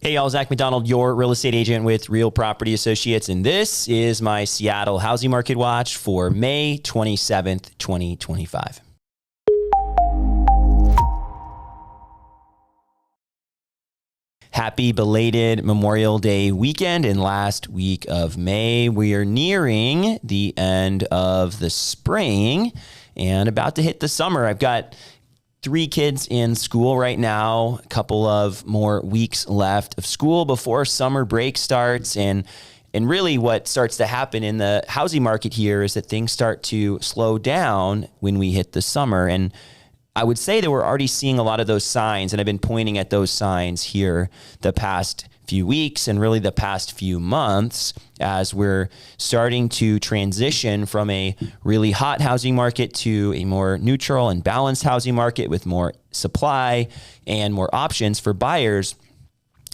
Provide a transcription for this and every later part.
Hey y'all, Zach McDonald, your real estate agent with Real Property Associates, and this is my Seattle Housing Market Watch for May 27th, 2025. Happy belated Memorial Day weekend and last week of May. We are nearing the end of the spring and about to hit the summer. I've got 3 kids in school right now, a couple of more weeks left of school before summer break starts. And really what starts to happen in the housing market here is that things start to slow down when we hit the summer. And I would say that we're already seeing a lot of those signs, and I've been pointing at those signs here the past few weeks and really the past few months as we're starting to transition from a really hot housing market to a more neutral and balanced housing market with more supply and more options for buyers.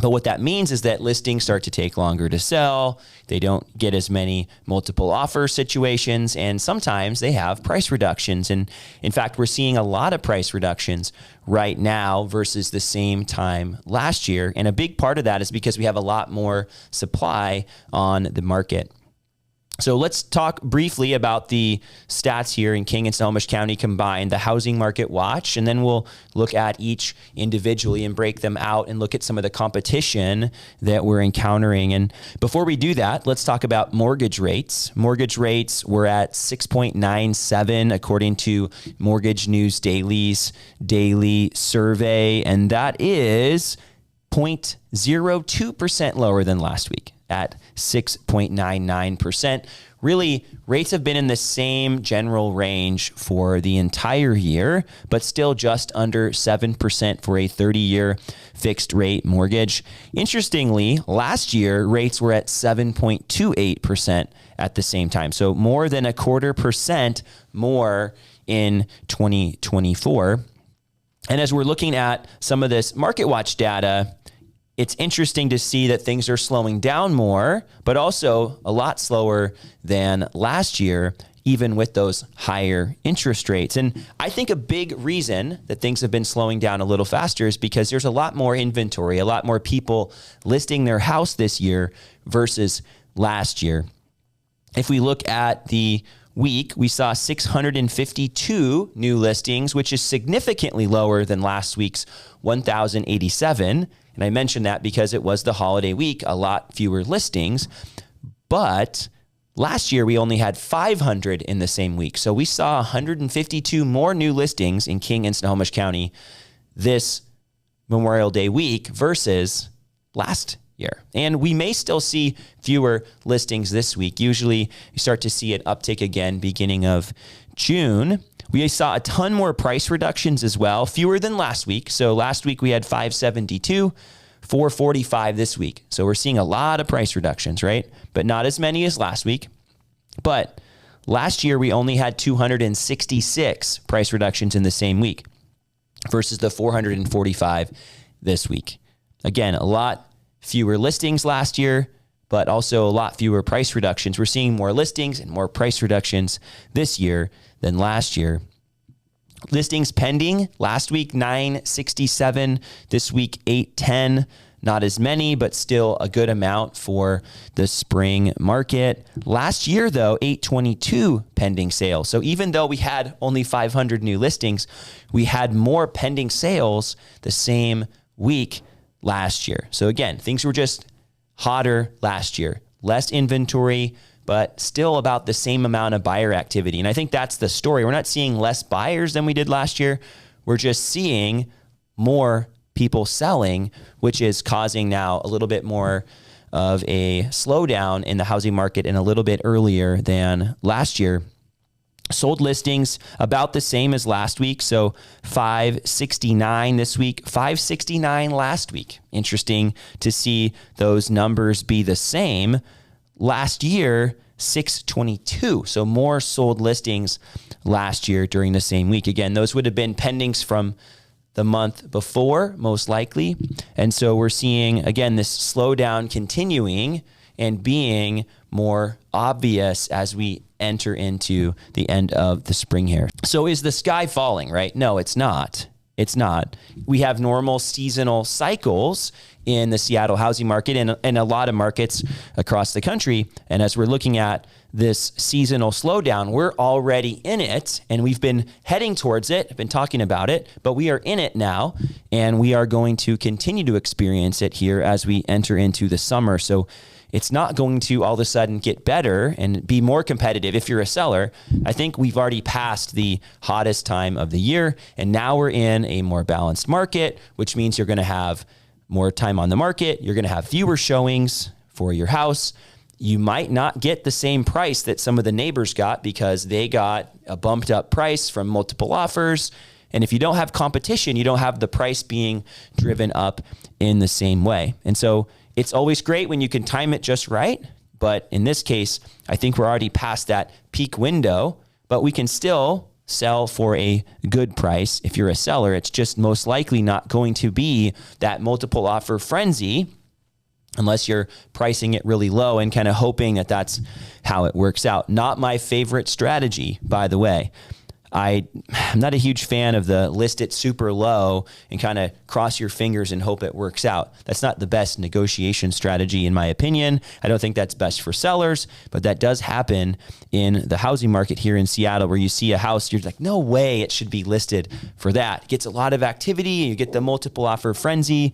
But what that means is that listings start to take longer to sell. They don't get as many multiple offer situations, and sometimes they have price reductions. And in fact, we're seeing a lot of price reductions right now versus the same time last year. And a big part of that is because we have a lot more supply on the market. So let's talk briefly about the stats here in King and Snohomish County combined, the housing market watch, and then we'll look at each individually and break them out and look at some of the competition that we're encountering. And before we do that, let's talk about mortgage rates. Mortgage rates were at 6.97 according to Mortgage News Daily's daily survey, and that is 0.02% lower than last week at 6.99%. Really, rates have been in the same general range for the entire year, but still just under 7% for a 30-year fixed rate mortgage. Interestingly, last year, rates were at 7.28% at the same time. So more than 0.25% more in 2024. And as we're looking at some of this Market Watch data, it's interesting to see that things are slowing down more, but also a lot slower than last year, even with those higher interest rates. And I think a big reason that things have been slowing down a little faster is because there's a lot more inventory, a lot more people listing their house this year versus last year. If we look at the week, we saw 652 new listings, which is significantly lower than last week's 1,087. And I mentioned that because it was the holiday week, a lot fewer listings. But last year, we only had 500 in the same week. So we saw 152 more new listings in King and Snohomish County this Memorial Day week versus last year. And we may still see fewer listings this week. Usually, you start to see an uptick again beginning of June. We saw a ton more price reductions as well, fewer than last week. So last week we had 572, 445 this week. So we're seeing a lot of price reductions, right? But not as many as last week. But last year we only had 266 price reductions in the same week versus the 445 this week. Again, a lot fewer listings last year, but also a lot fewer price reductions. We're seeing more listings and more price reductions this year than last year. Listings pending last week, 967. This week, 810. Not as many, but still a good amount for the spring market. Last year, though, 822 pending sales. So even though we had only 500 new listings, we had more pending sales the same week last year. So again, things were just hotter last year. Less inventory, but still about the same amount of buyer activity. And I think that's the story. We're not seeing less buyers than we did last year. We're just seeing more people selling, which is causing now a little bit more of a slowdown in the housing market and a little bit earlier than last year. Sold listings about the same as last week. So 569 this week, 569 last week. Interesting to see those numbers be the same. Last year, 622. So more sold listings last year during the same week. Again, those would have been pendings from the month before, most likely. And so we're seeing, again, this slowdown continuing and being more obvious as we enter into the end of the spring here. So is the sky falling, right? No, it's not. It's not. We have normal seasonal cycles in the Seattle housing market and a lot of markets across the country. And as we're looking at this seasonal slowdown, we're already in it and we've been heading towards it. I've been talking about it, but we are in it now and we are going to continue to experience it here as we enter into the summer. So it's not going to all of a sudden get better and be more competitive if you're a seller. I think we've already passed the hottest time of the year, and now we're in a more balanced market, which means you're going to have more time on the market. You're going to have fewer showings for your house. You might not get the same price that some of the neighbors got because they got a bumped up price from multiple offers. And if you don't have competition, you don't have the price being driven up in the same way. And so it's always great when you can time it just right. But in this case, I think we're already past that peak window, but we can still sell for a good price. If you're a seller, it's just most likely not going to be that multiple offer frenzy unless you're pricing it really low and kind of hoping that that's how it works out. Not my favorite strategy, by the way. I'm not a huge fan of the list it super low and kind of cross your fingers and hope it works out. That's not the best negotiation strategy in my opinion. I don't think that's best for sellers, but that does happen in the housing market here in Seattle where you see a house, you're like, no way it should be listed for that. It gets a lot of activity, you get the multiple offer frenzy,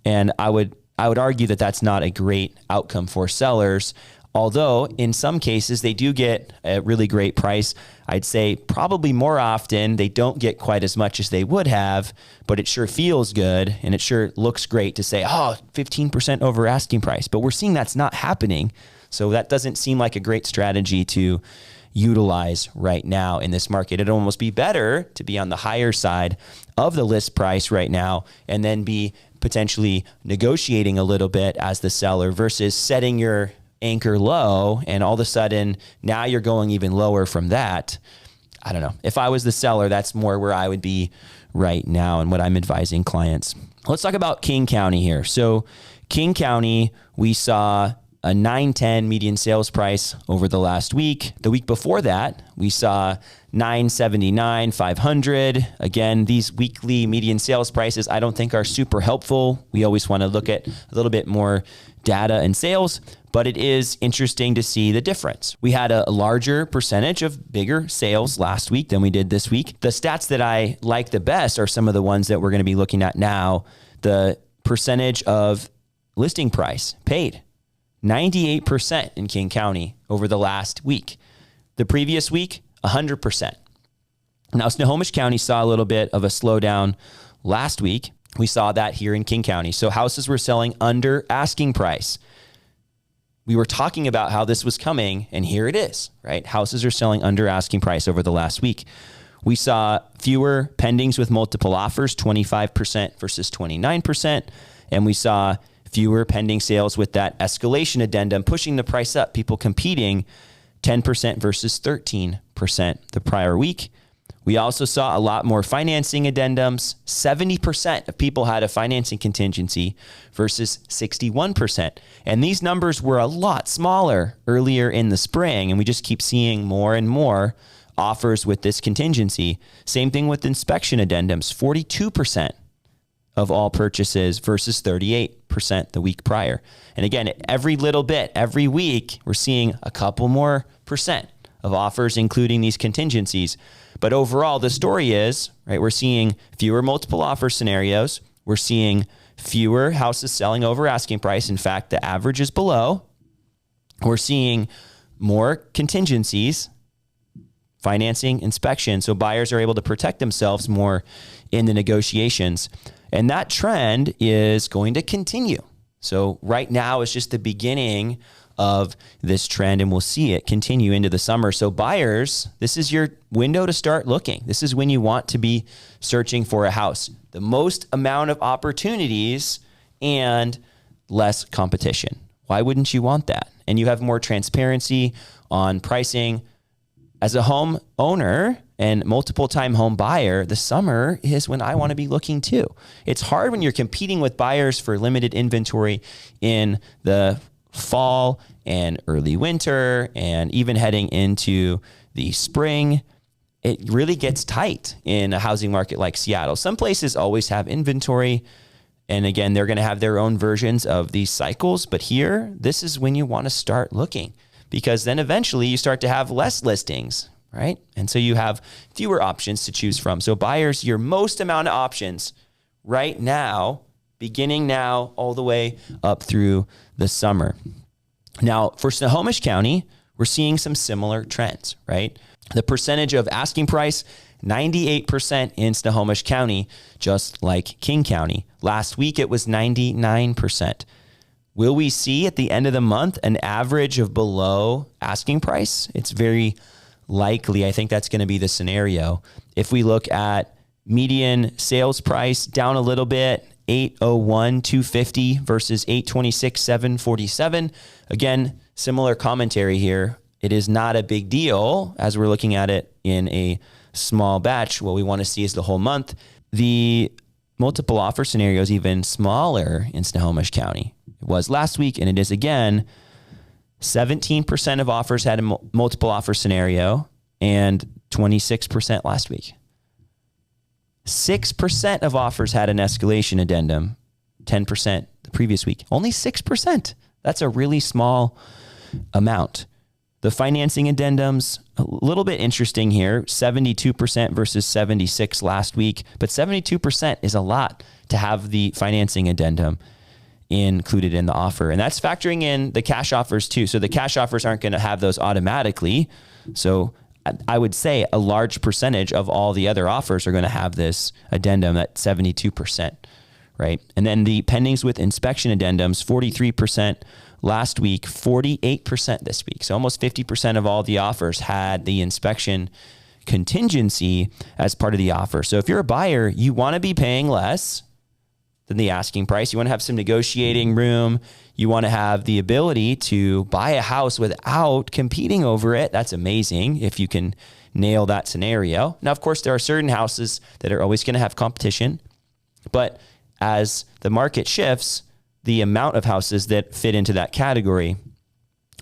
and I would argue that that's not a great outcome for sellers. Although in some cases they do get a really great price. I'd say probably more often they don't get quite as much as they would have, but it sure feels good and it sure looks great to say, 15% over asking price. But we're seeing that's not happening. So that doesn't seem like a great strategy to utilize right now in this market. It'd almost be better to be on the higher side of the list price right now and then be potentially negotiating a little bit as the seller versus setting your anchor low and all of a sudden now you're going even lower from that. I don't know. If I was the seller, that's more where I would be right now and what I'm advising clients. Let's talk about King County here. So King County, we saw a 910 median sales price over the last week. The week before that, we saw 979, 500. Again, these weekly median sales prices I don't think are super helpful. We always want to look at a little bit more data and sales, but it is interesting to see the difference. We had a larger percentage of bigger sales last week than we did this week. The stats that I like the best are some of the ones that we're going to be looking at now. The percentage of listing price paid, 98% in King County over the last week. The previous week, 100%. Now, Snohomish County saw a little bit of a slowdown last week. We saw that here in King County. So houses were selling under asking price. We were talking about how this was coming, and here it is, right? Houses are selling under asking price over the last week. We saw fewer pendings with multiple offers, 25% versus 29%. And we saw fewer pending sales with that escalation addendum, pushing the price up, people competing 10% versus 13% the prior week. We also saw a lot more financing addendums. 70% of people had a financing contingency versus 61%. And these numbers were a lot smaller earlier in the spring, and we just keep seeing more and more offers with this contingency. Same thing with inspection addendums, 42% of all purchases versus 38% the week prior. And again, every little bit, every week, we're seeing a couple more percent of offers, including these contingencies. But overall, the story is, right, we're seeing fewer multiple offer scenarios. We're seeing fewer houses selling over asking price. In fact, the average is below. We're seeing more contingencies, financing, inspection. So buyers are able to protect themselves more in the negotiations. And that trend is going to continue. So right now is just the beginning of this trend, and we'll see it continue into the summer. So buyers, this is your window to start looking. This is when you want to be searching for a house. The most amount of opportunities and less competition. Why wouldn't you want that? And you have more transparency on pricing. As a home owner and multiple time home buyer, the summer is when I want to be looking too. It's hard when you're competing with buyers for limited inventory in the fall and early winter and even heading into the spring. it really gets tight in a housing market like Seattle. Some places always have inventory. And again, they're going to have their own versions of these cycles. But here, this is when you want to start looking, because then eventually you start to have less listings, right? And so you have fewer options to choose from. So buyers, your most amount of options right now, beginning now, all the way up through the summer. Now, for Snohomish County, we're seeing some similar trends, right? The percentage of asking price, 98% in Snohomish County, just like King County. Last week, it was 99%. Will we see at the end of the month an average of below asking price? It's very likely. I think that's going to be the scenario. If we look at median sales price down a little bit, 801,250 versus 826,747. Again, similar commentary here. It is not a big deal as we're looking at it in a small batch. What we want to see is the whole month. The multiple offer scenario is even smaller in Snohomish County. It was last week, and it is again. 17% of offers had a multiple offer scenario and 26% last week. 6% of offers had an escalation addendum, 10% the previous week. Only 6%. That's a really small amount. The financing addendums, a little bit interesting here, 72% versus 76 last week, but 72% is a lot to have the financing addendum included in the offer. And that's factoring in the cash offers too. So the cash offers aren't going to have those automatically. So I would say a large percentage of all the other offers are going to have this addendum at 72%, right? And then the pendings with inspection addendums, 43% last week, 48% this week. So almost 50% of all the offers had the inspection contingency as part of the offer. So if you're a buyer, you want to be paying less than the asking price. You want to have some negotiating room. You want to have the ability to buy a house without competing over it. That's amazing if you can nail that scenario. Now, of course, there are certain houses that are always going to have competition, but as the market shifts, the amount of houses that fit into that category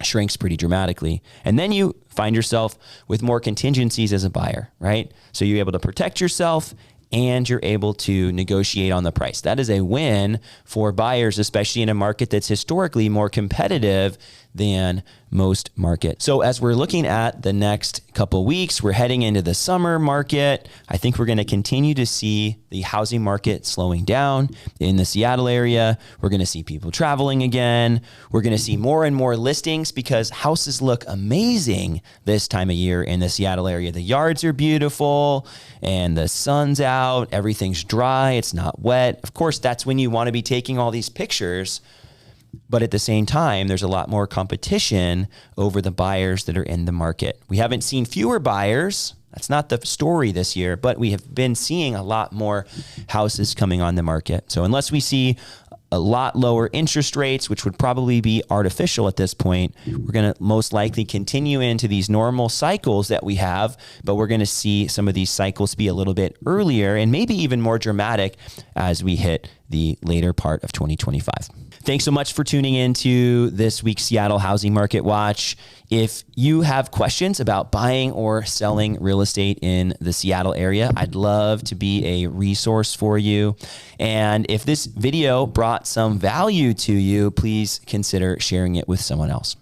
shrinks pretty dramatically. And then you find yourself with more contingencies as a buyer, right? So you're able to protect yourself and you're able to negotiate on the price. That is a win for buyers, especially in a market that's historically more competitive than most markets. So as we're looking at the next couple weeks, we're heading into the summer market. I think we're going to continue to see the housing market slowing down in the Seattle area. We're going to see people traveling again. We're going to see more and more listings because houses look amazing this time of year in the Seattle area. The yards are beautiful and the sun's out. Everything's dry. It's not wet. Of course, that's when you want to be taking all these pictures. But at the same time, there's a lot more competition over the buyers that are in the market. We haven't seen fewer buyers. That's not the story this year, but we have been seeing a lot more houses coming on the market. So unless we see a lot lower interest rates, which would probably be artificial at this point, we're going to most likely continue into these normal cycles that we have, but we're going to see some of these cycles be a little bit earlier and maybe even more dramatic as we hit the later part of 2025. Thanks so much for tuning in to this week's Seattle Housing Market Watch. If you have questions about buying or selling real estate in the Seattle area, I'd love to be a resource for you. And if this video brought some value to you, please consider sharing it with someone else.